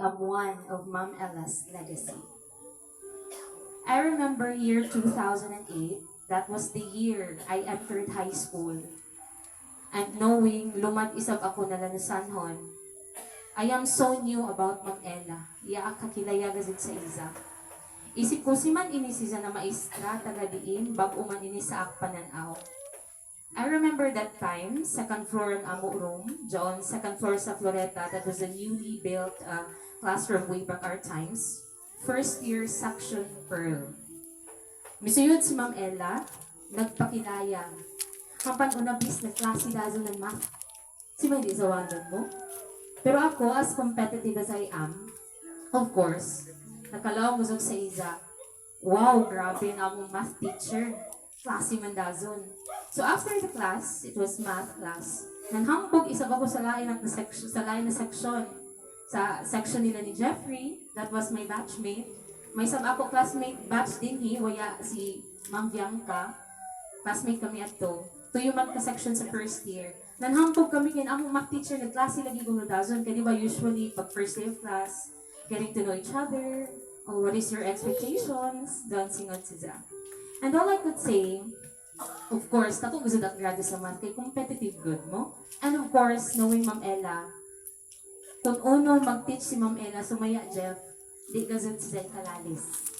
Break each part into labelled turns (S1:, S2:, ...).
S1: am one of Ma'am Ella's legacy. I remember year 2008, that was the year I entered high school. And knowing lumad isab ako na lanasanhon, I am so new about Ma'am Ella. Iya kakilaya gazit sa isa. Isip ko si man ini siya na maestra tagadiin, bago man ini sa akpananaw. I remember that time, second floor ang amo room, John, second floor sa Floreta, that was a newly built classroom way back our times. First year section Pearl. Misuyod si Ma'am Ella, nagpakilaya. Kampan unabis na klase dazo ng math. Si may di zawanan mo. Pero ako, as competitive as I am, of course, nakalaw mo sa isa. Wow, grabe na akong math teacher. Klase man dazon. So after the class, it was math class. Nanghambog isa ako sa lain na section, Sa section nila ni Jeffrey, that was my batchmate. May isang ako classmate, batch din waya si Ma'am Bianca. Classmate kami ato. Tuyo man ka section sa first year. Nanghambog kami kin among math teacher na klase lagi kung dazon. Kaya ba usually pag first day of class, getting to know each other, or what is your expectations, dancing on siya. And all I could say, of course, ako gusto na graduate sa math, kay competitive good mo. And of course, knowing Ma'am Ella, kung uno mag-teach si Ma'am Ella, sumaya Jeff, di gazon siya kalalis.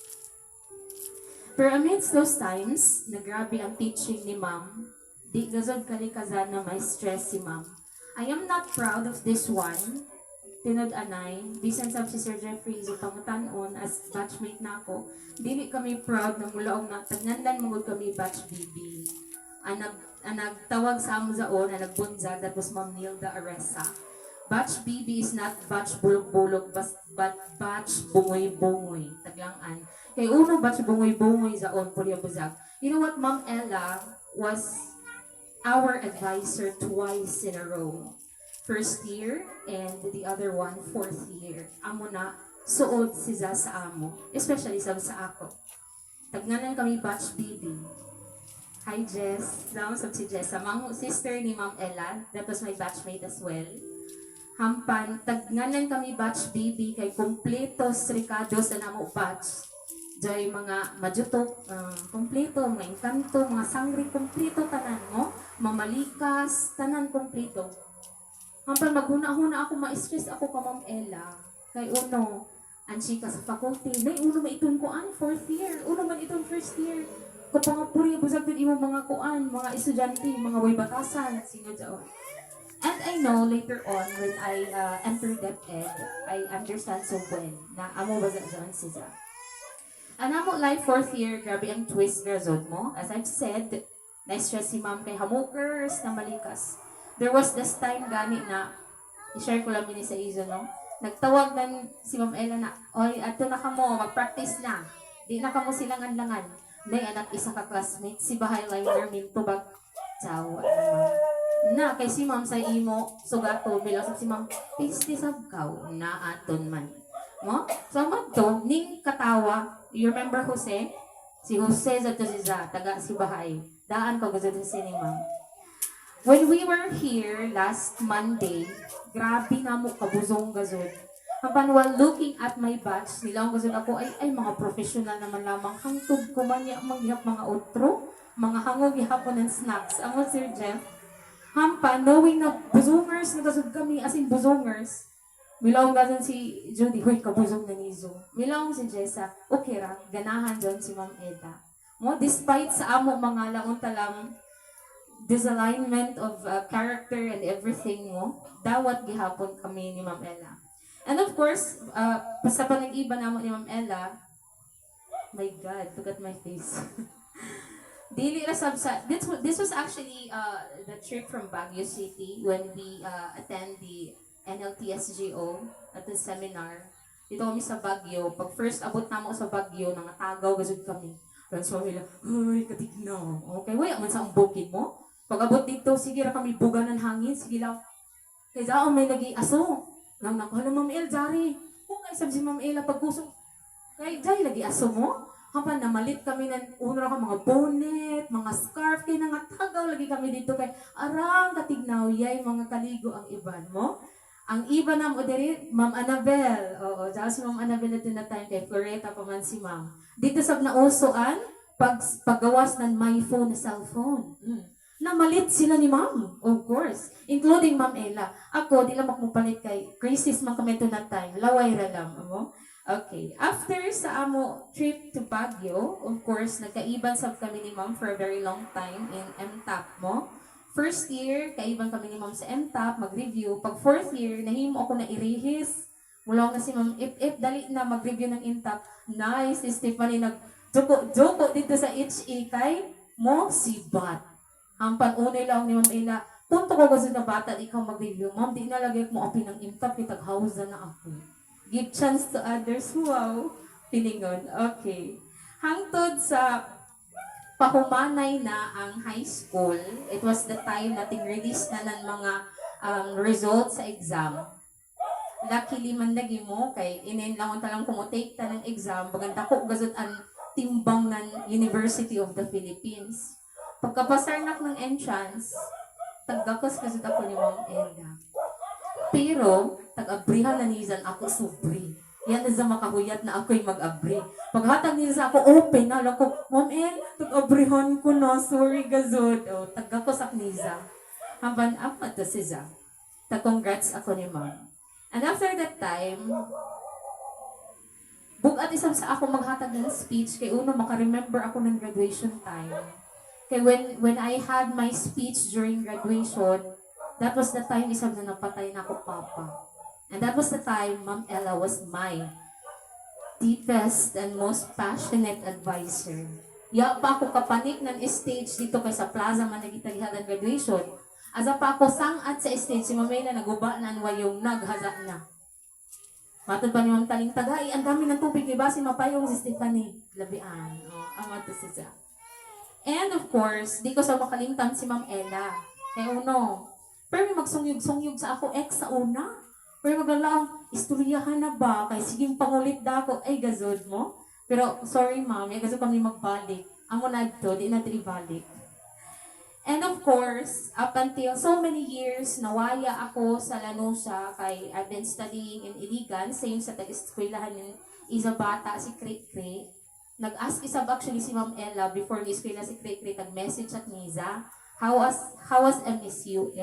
S1: Pero amidst those times, na grabe ang teaching ni Ma'am, di gazon kalikazan na may stress si Ma'am. I am not proud of this one, tinod-anay, bisan sa si Sir Jeffrey, so pangutanon as batchmate na ako, dili kami proud na mula og tagnan mangod kami batch BB. Ang nagtawag sa amo zaon, ang nagbunsag, that was Ma'am Nilda Aresa. Batch BB is not batch bulog-bulog, but batch bungoy-bungoy, taglangan. Kay uno batch bungoy-bungoy zaon, pulya buzag. You know what, Ma'am Ella was our advisor twice in a row. First year, and the other one, fourth year. Amo na, suod siya sa amo. Especially sa ako. Tagnanan kami batch BB. Hi Jess. Salamat sa si Jess. Amang sister ni Ma'am Ella. That was my batchmate as well. Hampan, tagnanan kami batch BB kay kumpletos ricados na namo batch. Joy mga majutok, kumpleto, mga engkanto, mga sangri, kumpleto tanan mo. Mamalikas, tanan kumpleto. Hampang maghuna-huna ako, ma-stress ako ka Ma'am Ella. Kay uno, ang chika sa faculty, nay uno ma itong kuan, fourth year. Uno man itong first year. Kapag puri, busag din imong mga kuan, mga estudyante, mga way batasan. Sino dyan. And I know later on, when I entered DepEd, I understand so well na amo ba dyan siya. Ang amo life fourth year, grabe ang twist razon mo. As I've said, na-stress si Ma'am kay hamukers na malikas. There was this time gani na, i-share ko lang ini sa izo, no? Nagtawag na si Ma'am Ella na, oy, ato na ka mo, mag-practice na. Di na ka mo silang anlangan. Nay, anak isa ka classmate, si Bahay Liner, minto bag, tsawa naman. Na, kay si Ma'am sa imo, sugato, bilang si Ma'am, pisti sabkaw, na aton man. No? So, to, ning katawa, you remember Jose? Si Jose sa to siya, taga si Bahay. Daan ko gusto din si ni Ma'am. When we were here last Monday, grabe na mo kabuzong gazon. Hapan while looking at my batch, nilang gazon ako, ay mga professional naman lamang. Hangtog ko man manghihap mga otro, mga hangog ihapon ng snacks. Ang Sir Jeff, hampa, knowing na buzongers, nagazon kami, as in buzongers, milawang gazon si Judy, huy, kabuzong na nizo. Milawang si Jessa, okay ra, ganahan dyan si Ma'am Eda. Mo, despite sa amo mga laon talang, disalignment of character and everything mo, dawat gihapon kami ni Ma'am Ella. And of course, sa panag-iba namo ni Ma'am Ella, my God, look at my face. Dili ra sabsa. This was actually the trip from Baguio City when we attend the NLTSGO at the seminar. Dito kami sa Baguio. Pag first abot namo sa Baguio, nangatagaw gazud kami. Kaya so nila, ay, katignaw. Okay, wala man sa ambogin mo. Pag-abot dito, sige ra kami buga ng hangin, sige lang. Kaya daan may lagi aso. Nang nakuha ng Ma'am El, Jari. Kung kaisab si Ma'am El, pagkusong. Kaya Jari, lagi aso mo. Kapan namalit kami ng una ka mga bonnet, mga scarf, kaya nangatagaw lagi kami dito. Kaya arang katignaw, yay, mga kaligo ang iban mo. Ang iba na mo diri, Ma'am Annabel. Oo, tsaka si Ma'am Annabel na din na time kay Floreta pa man si Ma'am. Dito sab na usoan, paggawas ng my phone na cellphone. Namalit sila ni Ma'am, of course. Including Ma'am Ella. Ako, di lang magmupalit kay crisis man kami to na time. Laway ra lang, amo. Okay. After sa amo trip to Baguio, of course, nagkaiban sab kami ni Ma'am for a very long time in MTAP mo. First year, kaiban kami ni Ma'am sa MTAP, mag-review. Pag fourth year, nahimo ako na irihis. Mula na si Ma'am, if dali na mag-review ng MTAP, nice, si Stephanie joko dito sa HA kay mo si Bat. Ang panunay lang ni Ma'am Ella, punto ko kasi na bata, ikaw mag-review. Ma'am, di nalagay ko mo open ng MTAP, kitag-hausa na ako. Give chance to others. Wow. Pilingon. Okay. Hangtod sa pahumanay na ang high school, it was the time nating release na ng mga results sa exam. Luckily man lagi mo, kay ininlangon talang kumutake ta ng exam, baganda ko gazot ang timbang ng University of the Philippines. Pagkapasar nak ng entrance, taggakos gazot ako ni Ma'am Ella. Pero, tag-abrihan na nizan ako subri. Yan na sa makahuyat na ako'y mag-abri. Paghatag niya sa ako, open na. Alam ko, Ma'am El, tag-abrihan ko na. Sorry, gazod. O, taga ko sa kniza. Haban, apa to siya. Tag-congrats ako ni Ma'am. And after that time, bugat isang sa ako maghatag ng speech. Kay uno, makaremember ako ng graduation time. Kay when I had my speech during graduation, that was the time isang na napatay na ako, Papa. And that was the time Ma'am Ella was my deepest and most passionate advisor. Ya pa ako kapanik ng stage dito kay sa plaza man nagitagihad ang graduation. Asa pa ako sangat sa stage, si Ma'am Ella naguba na yung naghaza na. Matod pa ni Ma'am Taling Tagay, ang dami ng tubig, iba si Mapayong si Stephanie. Labian. Amat to siya. And of course, di ko sa makalimtan si Ma'am Ella. Kaya uno, pero may magsungyog-sungyog sa ako sa una. Pero maglalaang, istoryahan na ba? Kay siging pangulit da ako. Ay, gazod mo. Pero, sorry ma'am, may gazod kami magbalik. Amo na ito, di natin ibalik. And of course, up until so many years, nawaya ako sa Lanusa kay I've been studying in Iligan, same sa tag-eskwelahan ng Isabata, si Krik-Krik. Nag-ask isab actually si Ma'am Ella before ni-eskwela si Krik-Krik, nag-message at Niza, how was MSU?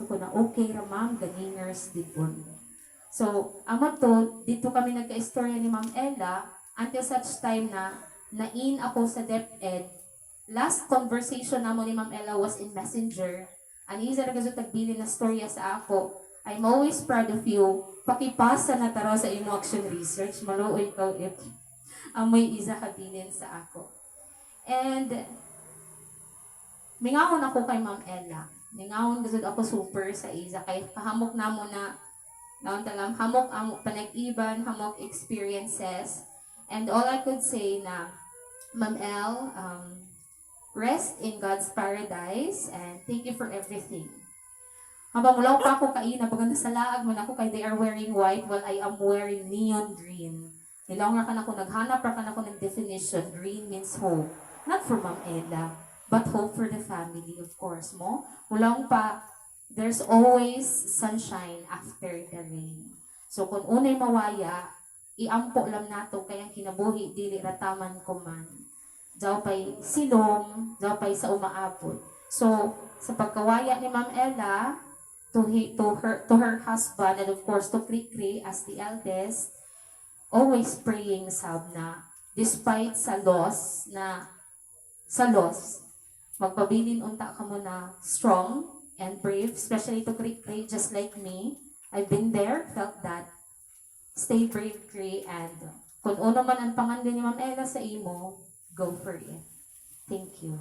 S1: Ko na okay ra ma'am, ganingers dipon. So, amo to, dito kami nagka-istorya ni Ma'am Ella until such time na na-in ako sa DepEd. Last conversation namo ni Ma'am Ella was in Messenger. Anisa na gazo tagbili na storya sa ako. I'm always proud of you. Pakipasa na taro sa imo action research. Maluoy ikaw if amoy isa kabilin sa ako. And mingawon ako kay Ma'am Ella. Ningawon gazud ako super sa isa kay kahamok namo na naon talang hamok ang panag-iban, hamok experiences. And all I could say na Ma'am El, rest in God's paradise and thank you for everything. Habang mulaw pa ako kaina, baga nasa laag man ako kay they are wearing white while I am wearing neon green. Nilaw nga ka na ako, naghanap ra ka na ako ng definition, green means hope. Not for Ma'am Ella, but hope for the family, of course, mo. Mulang pa, there's always sunshine after the rain. So, kung unay mawaya, iampo lang nato kayang kinabuhi, dili rataman ko man. Diyaw pa'y silong, diyaw pa'y sa umaabot. So, sa pagkawaya ni Ma'am Ella, to her husband, and of course, to Krik-Krik as the eldest, always praying sab na, despite sa loss, magpabilin unta ka mo na strong and brave, especially to Krik-Krik, just like me. I've been there, felt that. Stay brave, Krik, and kung uno man ang pangandan ni Ma'am Ella sa imo, go for it. Thank you.